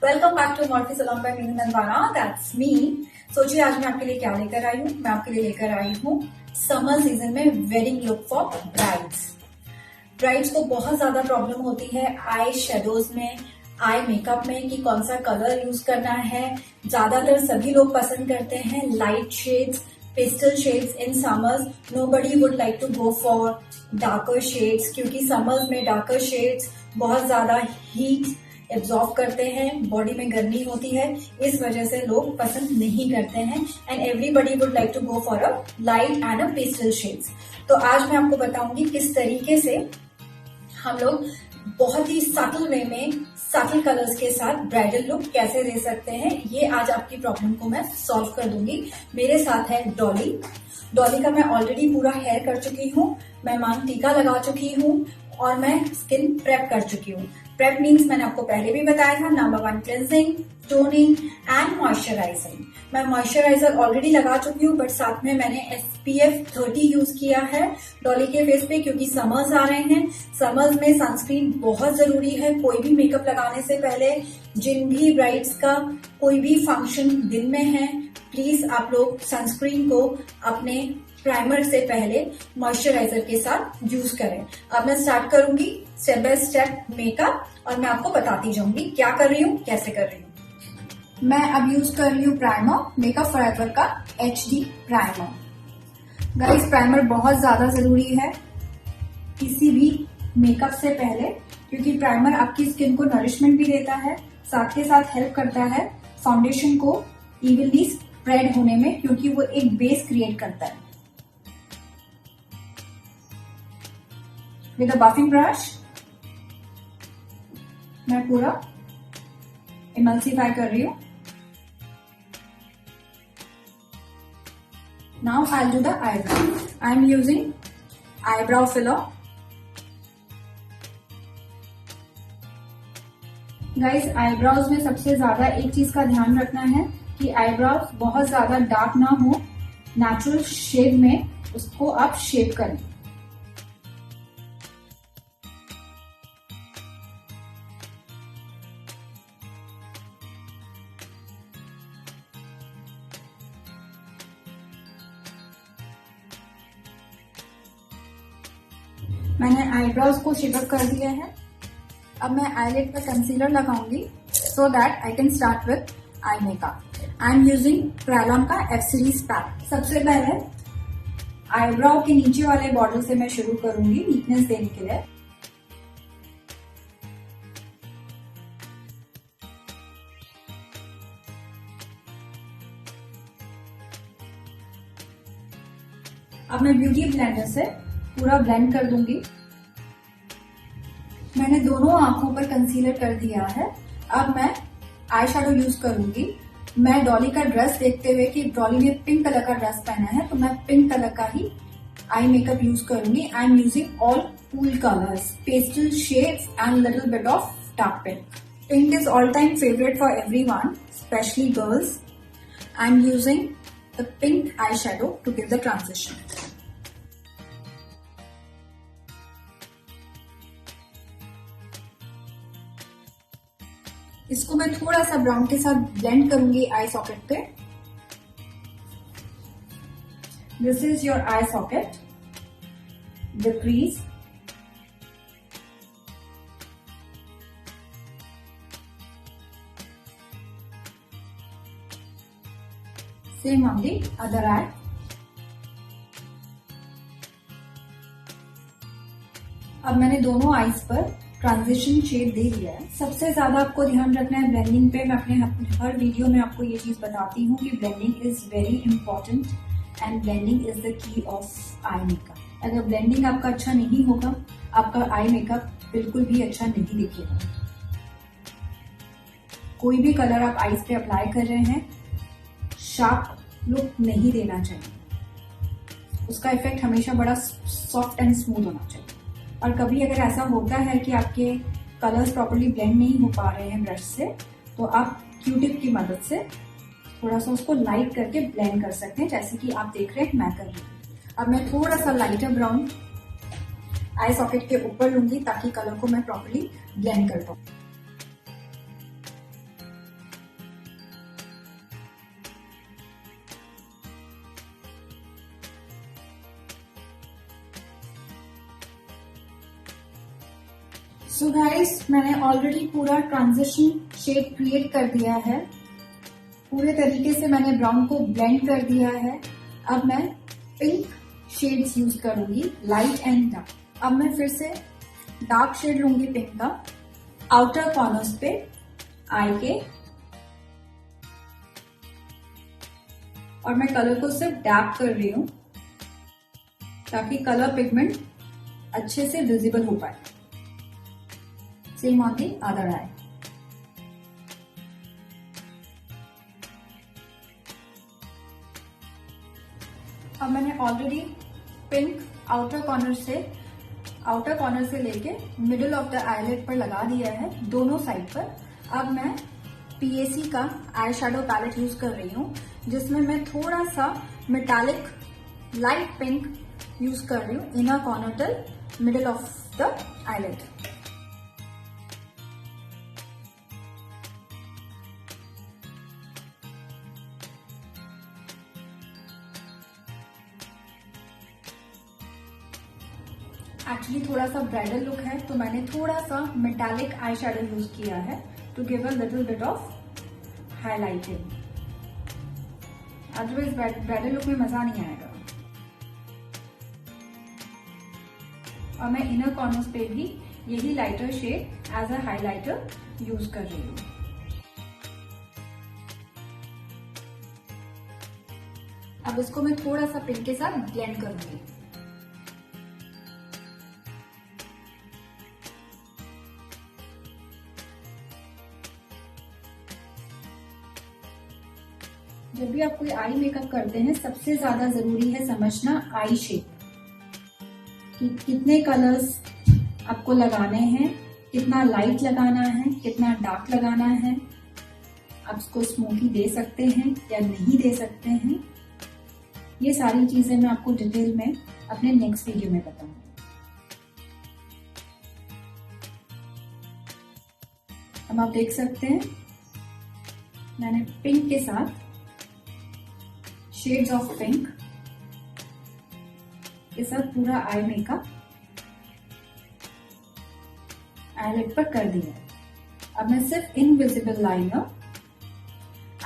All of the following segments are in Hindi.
Welcome back to Morphy salon by Meenu Nandwana, that's me. सोचिए आज मैं आपके लिए क्या लेकर आई हूँ। मैं आपके लिए लेकर आई हूँ समर सीजन में वेडिंग लुक फॉर ब्राइड्स को बहुत ज्यादा प्रॉब्लम होती है आई शेडोज में, आई मेकअप में कि कौन सा कलर यूज करना है। ज्यादातर सभी लोग पसंद करते हैं light shades, pastel shades in summers. Nobody would like to go for darker shades क्योंकि समर्स में डार्कर शेड्स बहुत ज्यादा हीट एब्जॉर्ब करते हैं, बॉडी में गर्मी होती है, इस वजह से लोग पसंद नहीं करते हैं। And everybody would like to go for a light and a pastel shades. तो आज मैं आपको बताऊंगी किस तरीके से हम लोग बहुत ही सटल वे में सटल कलर्स के साथ ब्राइडल लुक कैसे दे सकते हैं। ये आज आपकी प्रॉब्लम को मैं सॉल्व कर दूंगी। मेरे साथ है डॉली का मैं ऑलरेडी पूरा हेयर कर चुकी हूँ, मैं मांग टीका लगा चुकी हूँ और मैं स्किन प्रेप कर चुकी हूँ। प्रेप मीन्स मैंने आपको पहले भी बताया था, number 1 cleansing, toning and moisturising. मैं मॉइस्चराइजर ऑलरेडी लगा चुकी हूँ, बट साथ में मैंने SPF 30 यूज किया है डॉली के फेस पे क्योंकि समर्स आ रहे हैं। समर्स में सनस्क्रीन बहुत जरूरी है। कोई भी मेकअप लगाने से पहले, जिन भी ब्राइड्स का कोई भी फंक्शन दिन में है, प्लीज आप लोग सनस्क्रीन को अपने प्राइमर से पहले मॉइस्चराइजर के साथ यूज करें। अब मैं स्टार्ट करूंगी स्टेप बाय स्टेप मेकअप और मैं आपको बताती जाऊंगी क्या कर रही हूँ, कैसे कर रही हूँ। मैं अब यूज कर रही हूँ प्राइमर, मेकअप फॉरएवर का HD प्राइमर। गाइस प्राइमर बहुत ज्यादा जरूरी है किसी भी मेकअप से पहले क्योंकि प्राइमर आपकी स्किन को नरिशमेंट भी देता है, साथ के साथ हेल्प करता है फाउंडेशन को इवनली स्प्रेड होने में क्योंकि वो एक बेस क्रिएट करता है। विद अ बफिंग ब्रश मैं पूरा इमल्सिफाई कर रही हूं। Now I will do the eyebrow. I am using eyebrow filler. Guys eyebrows में सबसे ज्यादा एक चीज का ध्यान रखना है कि आईब्रोज बहुत ज्यादा डार्क ना हो, नेचुरल शेड में उसको आप शेप करें। मैंने आईब्रोज को शेप अप कर दिया है। अब मैं आईलिड पर कंसीलर लगाऊंगी so that I can start with eye makeup. I am using Kryolan का F सीरीज पैक। सबसे पहले आईब्रो के नीचे वाले बॉर्डर से मैं शुरू करूंगी नीटनेस देने के लिए। अब मैं ब्यूटी ब्लेंडर से पूरा ब्लेंड कर दूंगी। मैंने दोनों आंखों पर कंसीलर कर दिया है। अब मैं आई शैडो यूज करूंगी। मैं डॉली का ड्रेस देखते हुए कि डॉली ने पिंक कलर का ड्रेस पहना है तो मैं पिंक कलर का ही आई मेकअप यूज करूंगी। I am using all cool colours, pastel shades and little bit of dark pink. Pink is all time favourite for everyone, specially girls. I am using the pink eye shadow to give the transition. इसको मैं थोड़ा सा ब्राउन के साथ ब्लेंड करूंगी आई सॉकेट पे। This is your eye socket, the crease. Same on the other eye. अब मैंने दोनों आईज पर ट्रांजिशन शेड दे दिया है। सबसे ज्यादा आपको ध्यान रखना है ब्लेंडिंग पे। मैं अपने हर वीडियो में आपको ये चीज बताती हूँ कि blending is very important and blending is the key of eye makeup. अगर ब्लेंडिंग आपका अच्छा नहीं होगा, आपका आई मेकअप बिल्कुल भी अच्छा नहीं दिखेगा। कोई भी कलर आप आईज पे अप्लाई कर रहे हैं, शार्प लुक नहीं देना चाहिए। उसका इफेक्ट हमेशा बड़ा सॉफ्ट एंड स्मूथ होना चाहिए। और कभी अगर ऐसा होता है कि आपके कलर्स प्रॉपर्ली ब्लेंड नहीं हो पा रहे हैं ब्रश से, तो आप क्यूटिप की मदद से थोड़ा सा उसको लाइट करके ब्लेंड कर सकते हैं, जैसे कि आप देख रहे हैं मैं कर रही हूँ। अब मैं थोड़ा सा लाइटर ब्राउन आई सॉकेट के ऊपर लूंगी ताकि कलर को मैं प्रॉपर्ली ब्लेंड कर पाऊँ। सो गाइस, मैंने ऑलरेडी पूरा ट्रांजिशन शेड क्रिएट कर दिया है। पूरे तरीके से मैंने ब्राउन को ब्लेंड कर दिया है। अब मैं पिंक शेड्स यूज करूंगी, लाइट एंड डार्क। अब मैं फिर से डार्क शेड लूंगी पिंक का, आउटर कॉर्नर्स पे आई के, और मैं कलर को सिर्फ डैप कर रही हूं ताकि कलर पिगमेंट अच्छे से विजिबल हो पाए। Same on the other eye. अब मैंने ऑलरेडी पिंक आउटर कॉर्नर से लेके मिडिल ऑफ द आईलेट पर लगा दिया है, दोनों साइड पर। अब मैं पीएसी का आई शैडो पैलेट यूज कर रही हूँ, जिसमें मैं थोड़ा सा मेटालिक लाइट पिंक यूज कर रही हूँ inner corner till middle of the eyelet. Actually थोड़ा सा ब्राइडल लुक है, तो मैंने थोड़ा सा मेटालिक आई शैडो यूज किया है to give a little bit of highlighting. Otherwise bridal look में मजा नहीं आएगा। और मैं इनर कॉर्नर्स पे भी यही lighter shade as a highlighter use कर रही हूँ। अब इसको मैं थोड़ा सा पिंक के साथ ब्लेंड करूंगी। जब भी आप कोई आई मेकअप करते हैं, सबसे ज्यादा जरूरी है समझना आई शेप, कि कितने कलर्स आपको लगाने हैं, कितना लाइट लगाना है, कितना डार्क लगाना है, आप इसको स्मोकी दे सकते हैं या नहीं दे सकते हैं। ये सारी चीजें मैं आपको डिटेल में अपने नेक्स्ट वीडियो में बताऊंगी। अब आप देख सकते हैं मैंने पिंक के साथ शेड्स ऑफ पिंक के साथ पूरा आई मेकअप आईलिड पर कर दिया है। अब मैं सिर्फ इनविजिबल लाइनर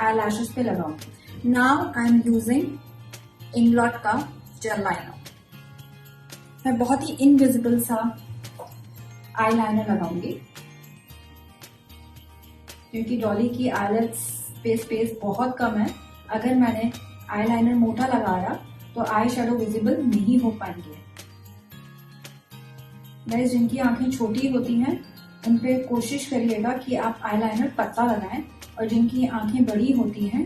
आई लैशेस पे लगाऊंगी। नाउ आई एम यूजिंग इंग्लॉट का जेल लाइनर। मैं बहुत ही इनविजिबल सा आई लाइनर लगाऊंगी, क्योंकि डॉली की आईलिड्स पे स्पेस बहुत कम है। अगर मैंने आई लाइनर मोटा लगाया तो आई शेडो विजिबल नहीं हो पाएंगे। गाइस, जिनकी आंखें छोटी होती हैं उन पे कोशिश करिएगा कि आप आई लाइनर पतला लगाएं, और जिनकी आंखें बड़ी होती हैं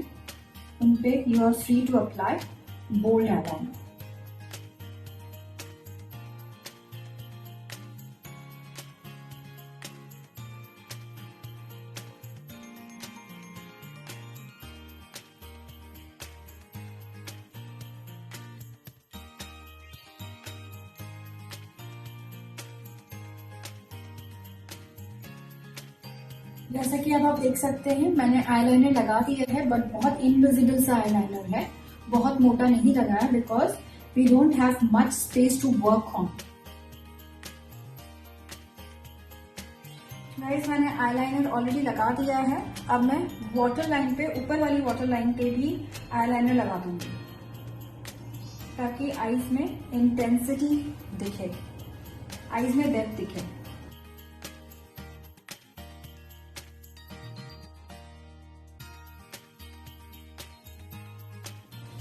उन पे you are free to apply bold eyeliner. जैसा कि अब आप देख सकते हैं मैंने आईलाइनर लगा दिया है, बट बहुत इनविजिबल सा आईलाइनर है, बहुत मोटा नहीं लगाया, because we don't have much space to work on. Guys, मैंने आईलाइनर ऑलरेडी लगा दिया है। अब मैं वाटर लाइन पे, ऊपर वाली वाटर लाइन पे भी आईलाइनर लगा दूंगी, ताकि आईज में इंटेंसिटी दिखे, आईज में डेप्थ दिखे।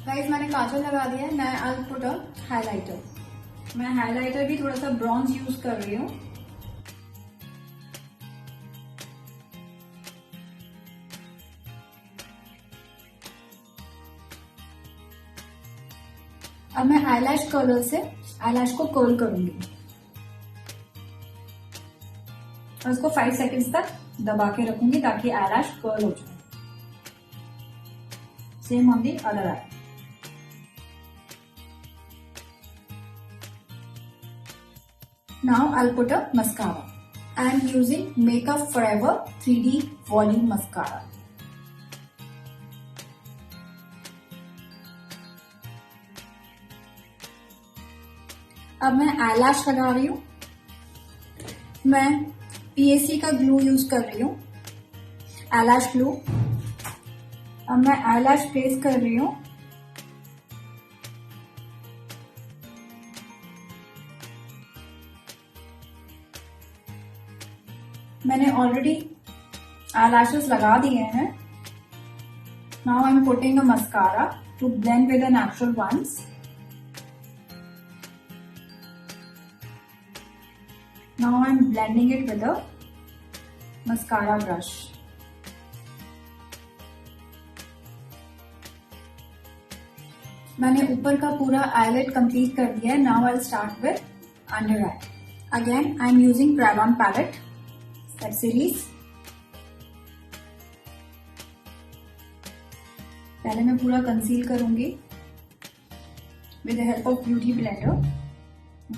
गाइस, मैंने काजल लगा दिया है। मैं आई पुट अ हाइलाइटर। मैं हाइलाइटर भी थोड़ा सा ब्रॉन्ज यूज कर रही हूँ। अब मैं आईलैश कर्लर से आईलैश को कर्ल करूंगी और उसको 5 सेकंड्स तक दबा के रखूंगी ताकि आईलैश कर्ल हो जाए। Same on the other I. Now I'll put a mascara. I am using Makeup Forever 3D Volume Mascara. अब मैं eyelash लगा रही हूँ। मैं पीएसी का ग्लू यूज कर रही हूँ, आईलैश ग्लू। अब मैं आईलैश प्लेस कर रही हूँ। मैंने ऑलरेडी आईलैशेस लगा दिए हैं। Now I am putting a mascara to blend with the natural ones. Now I am blending it with a mascara brush. मैंने ऊपर का पूरा आईलेट कंप्लीट कर दिया है। Now I start with under eye. Again I am using Kryolan palette set series. पहले मैं पूरा कंसील करूंगी with the help of beauty blender.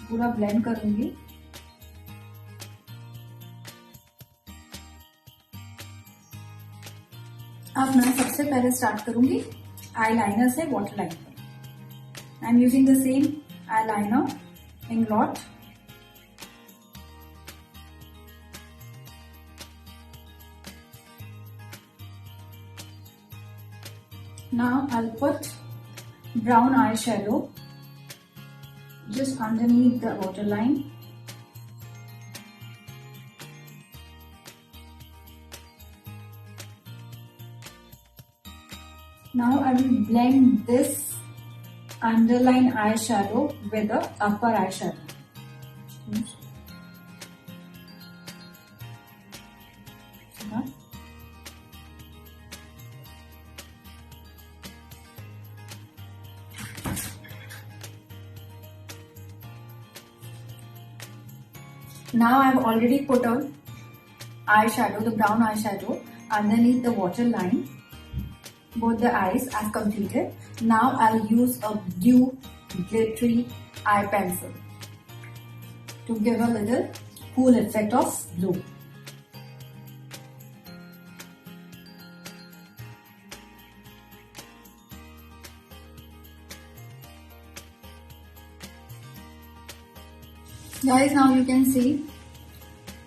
पूरा ब्लेंड करूंगी। अब मैं सबसे पहले स्टार्ट करूंगी आईलाइनर से वाटर लाइन पर। I am using the same eyeliner Inglot. Now I'll put brown eyeshadow just underneath the waterline. Now I will blend this underline eyeshadow with the upper eyeshadow. Now I have already put on eyeshadow, the brown eyeshadow underneath the waterline. Both the eyes I've completed. Now I'll use a blue glittery eye pencil to give a little cool effect of blue. Guys, now you can see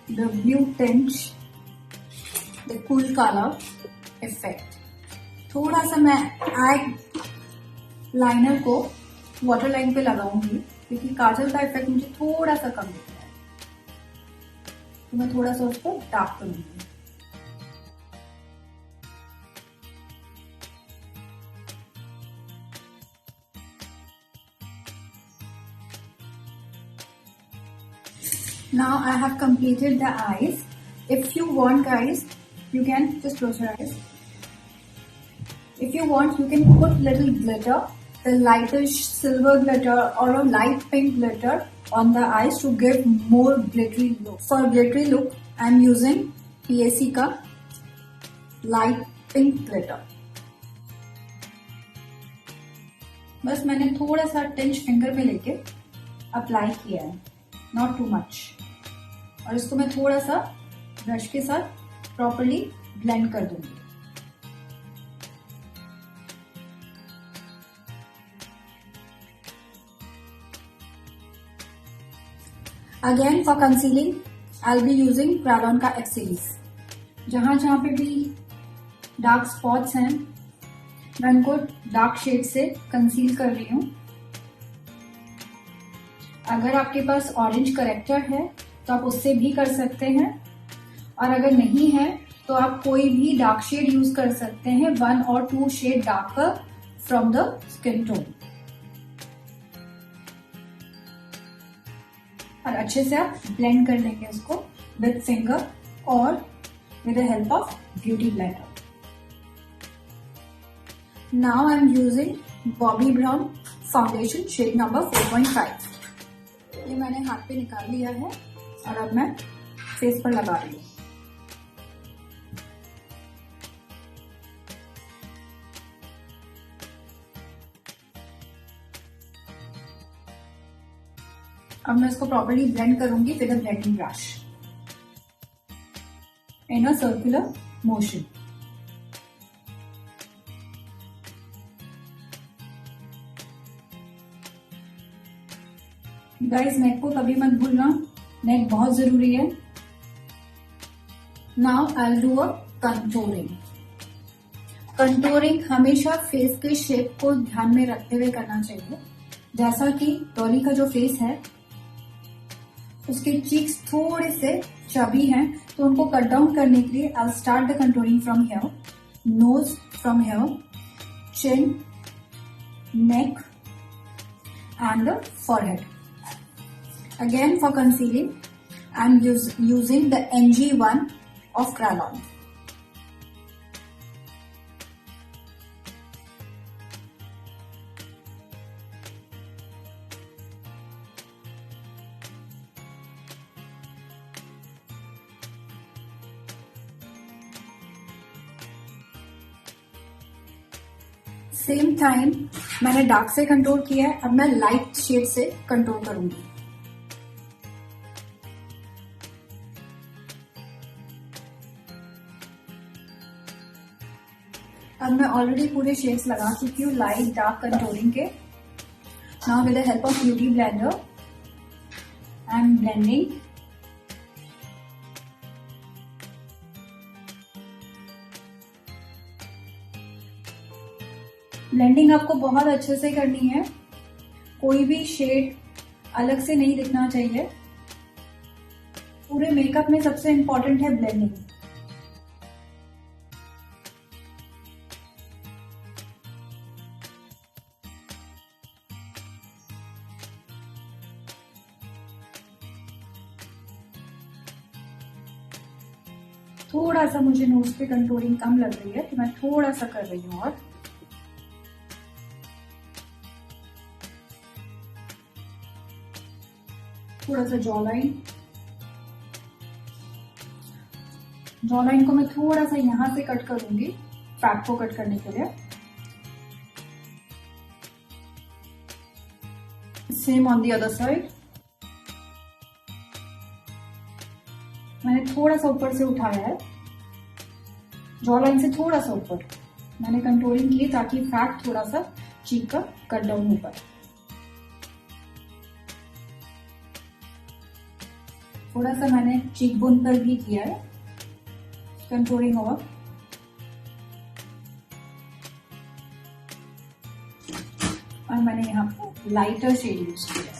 the blue tinge, the cool color effect. थोड़ा सा मैं आई लाइनर को वाटर लाइन पे लगाऊंगी क्योंकि काजल का इफेक्ट मुझे थोड़ा सा कम दिख रहा है, तो मैं थोड़ा सा उसको डार्क करूंगी। Now I have completed the eyes. If you want, guys, you can just close your eyes. If you want, you can put little glitter, the lightish silver glitter or a light pink glitter on the eyes to give more glittery look. For glittery look, I am using PAC का light pink glitter. बस मैंने थोड़ा सा टिंच फिंगर में लेके अप्लाई किया है, नॉट टू मच, और इसको मैं थोड़ा सा ब्रश के साथ प्रॉपर्ली ब्लेंड कर दूंगी। Again for concealing I will be using Krylon का एक्स सीरीज। जहां जहां पे भी डार्क स्पॉट्स हैं मैं उनको डार्क शेड से कंसील कर रही हूं। अगर आपके पास ऑरेंज करेक्टर है तो आप उससे भी कर सकते हैं, और अगर नहीं है तो आप कोई भी डार्क शेड यूज कर सकते हैं, 1 or 2 shade darker from the skin tone, और अच्छे से आप ब्लेंड कर लेंगे उसको विद फिंगर और with the help of beauty blender. Now I am using Bobbi Brown foundation shade number 4.5। ये मैंने हाथ पे निकाल लिया है और अब मैं फेस पर लगा रही हूँ। अब मैं इसको प्रॉपर्ली ब्लेंड करूंगी with a blending brush in a circular motion. Guys, neck को कभी मत भूलना, नेक बहुत जरूरी है। Now I do a contouring. Contouring हमेशा फेस के शेप को ध्यान में रखते हुए करना चाहिए। जैसा कि डॉली का जो फेस है उसके चीक्स थोड़े से चबी हैं, तो उनको कट डाउन करने के लिए I start the contouring from here, nose from here, chin, neck and the forehead. Again for concealing, I'm using the NG1 of Kryolan. Same time मैंने डार्क से कंट्रोल किया है, अब मैं लाइट शेड से कंट्रोल करूंगी। अब मैं ऑलरेडी पूरे शेड्स लगा चुकी हूँ लाइट डार्क कंट्रोलिंग के। Now with the help of beauty blender I am blending. Blending आपको बहुत अच्छे से करनी है, कोई भी शेड अलग से नहीं दिखना चाहिए। पूरे मेकअप में सबसे इम्पोर्टेंट है ब्लेंडिंग। थोड़ा सा मुझे नोज पे कंटूरिंग कम लग रही है, तो मैं थोड़ा सा कर रही हूँ और थोड़ा सा जॉ लाइन को मैं थोड़ा सा यहां से कट करूंगी फैट को कट करने के लिए। Same on the other side. मैंने थोड़ा सा ऊपर से उठाया है, जॉ लाइन से थोड़ा सा ऊपर मैंने कंटूरिंग की ताकि फैट थोड़ा सा चीक का कट डाउन हो पाए। थोड़ा सा मैंने चीक बोन पर भी किया है कंटूरिंग ओवर। और मैंने यहाँ पर लाइटर शेड यूज किया है।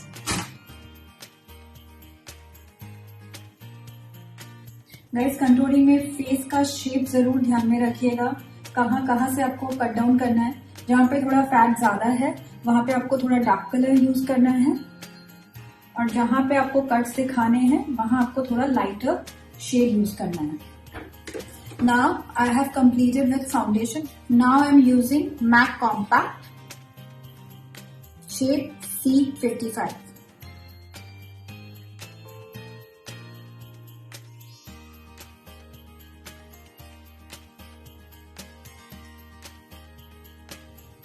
गाइस, कंटूरिंग में फेस का शेप जरूर ध्यान में रखिएगा, कहाँ से आपको कट डाउन करना है। जहाँ पे थोड़ा फैट ज्यादा है वहां पे आपको थोड़ा डार्क कलर यूज करना है, और जहां पे आपको कट्स दिखाने हैं वहां आपको थोड़ा लाइटर शेड यूज करना है। Now I have completed with foundation. Now I am using MAC Compact shade C55.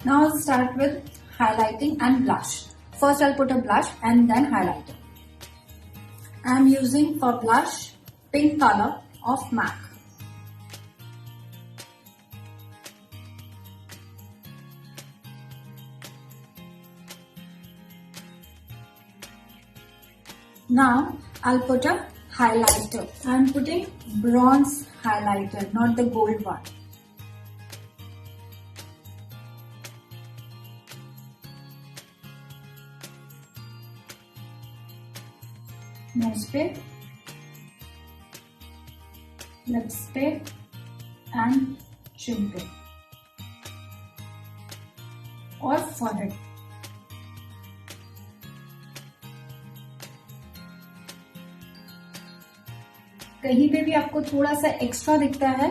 Now I'll start with highlighting and blush. First I'll put a blush and then highlighter. I am using for blush pink color of MAC. Now I'll put a highlighter. I'm putting bronze highlighter, not the gold one. Nose पे, lips पे and chin पे और forehead। कहीं पे भी आपको थोड़ा सा एक्स्ट्रा दिखता है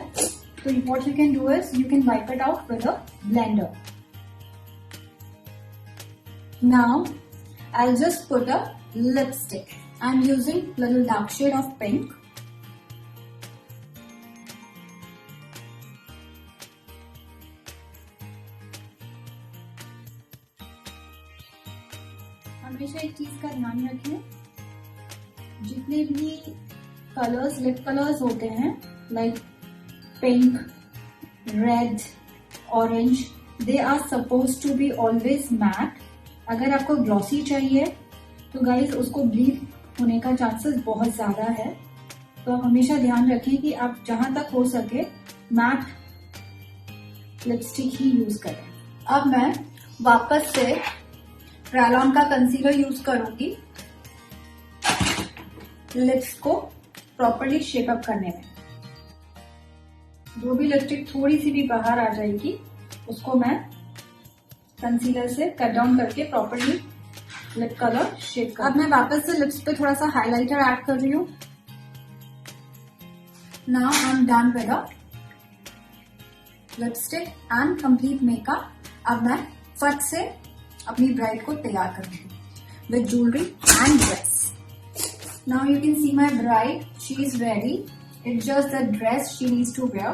तो what you can do is you can wipe it out with a blender. Now I'll just put a lipstick. I'm using little dark shade of pink. हमेशा एक चीज का ध्यान रखें, जितने भी कलर्स लिप कलर्स होते हैं like pink, red, orange, they are suppose to be always matte. अगर आपको ग्लॉसी चाहिए तो गाइस उसको ब्लीच होने का चांसेस बहुत ज्यादा है, तो आप हमेशा ध्यान रखें कि आप जहां तक हो सके मैट लिपस्टिक ही यूज करें। अब मैं वापस से रैलॉन का कंसीलर यूज करूंगी लिप्स को प्रॉपर्ली शेप अप करने में। जो भी लिपस्टिक थोड़ी सी भी बाहर आ जाएगी उसको मैं कंसीलर से कट डाउन करके प्रॉपर्ली लिप कलर शेप कर। अब मैं वापस से लिप्स पे थोड़ा सा हाइलाइटर ऐड कर रही हूँ। Now I am done with lipstick and complete makeup. अब मैं फट से अपनी ब्राइड को तैयार करूंगी with jewellery and dress. Now you can see my bride. She is ready. It's just the dress she needs to wear.